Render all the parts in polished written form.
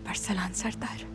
अरसलान सरदार।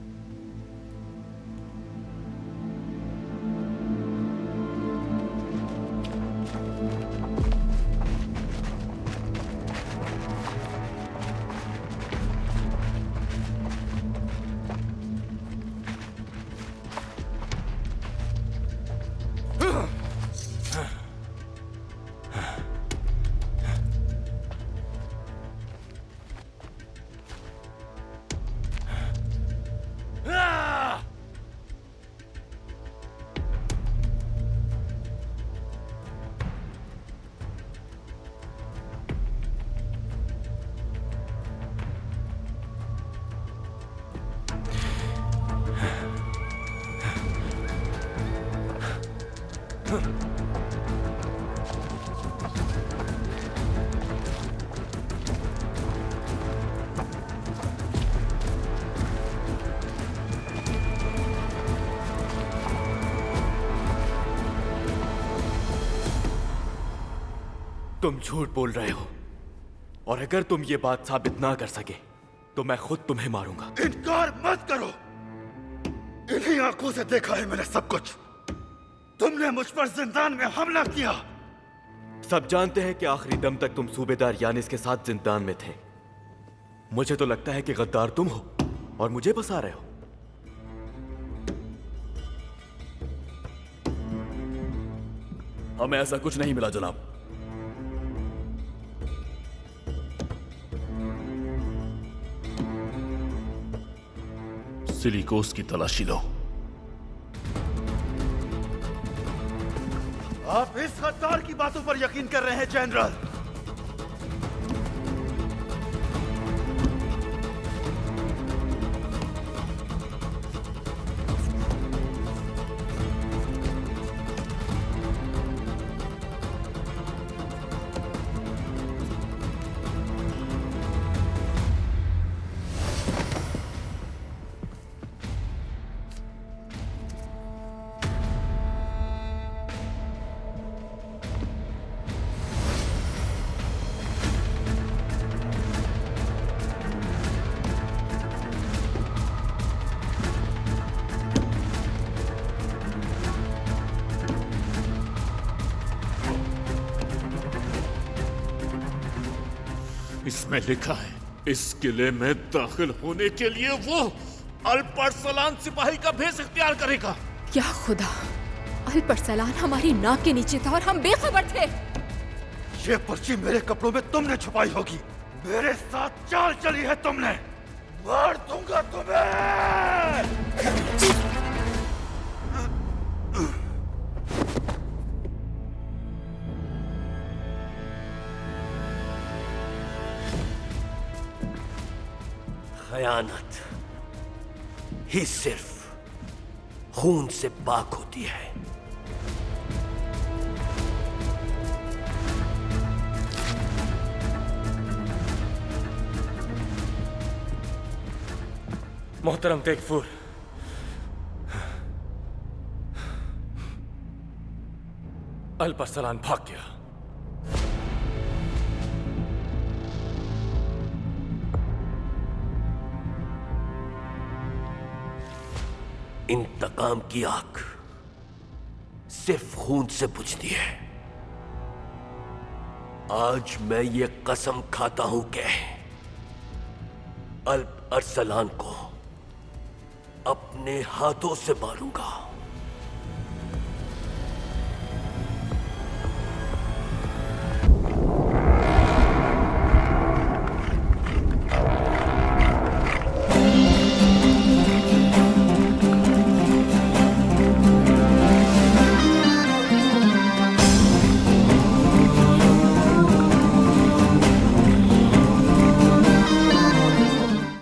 तुम झूठ बोल रहे हो और अगर तुम ये बात साबित ना कर सके तो मैं खुद तुम्हें मारूंगा। इनकार मत करो, इन्हीं आंखों से देखा है मैंने सब कुछ। तुमने मुझ पर जिंदान में हमला किया। सब जानते हैं कि आखिरी दम तक तुम सूबेदार यानिस के साथ जिंदान में थे। मुझे तो लगता है कि गद्दार तुम हो और मुझे फंसा रहे हो। हमें ऐसा कुछ नहीं मिला जनाब। सिलिकोस की तलाशी लो। आप इस गद्दार की बातों पर यकीन कर रहे हैं जनरल? इसमें लिखा है इस किले में दाखिल होने के लिए वो अल्परसलान सिपाही का भेष इख्तियार करेगा। क्या खुदा, अल्परसलान हमारी नाक के नीचे था और हम बेखबर थे। ये पर्ची मेरे कपड़ों में तुमने छुपाई होगी। मेरे साथ चाल चली है तुमने। मार दूंगा तुम्हें। खयानत ही सिर्फ खून से पाक होती है। मोहतरम तेगफुर, अल्परसलान भाग गया। इंतकाम की आग सिर्फ खून से बुझती है। आज मैं ये कसम खाता हूं कि अल्प अरसलान को अपने हाथों से मारूंगा।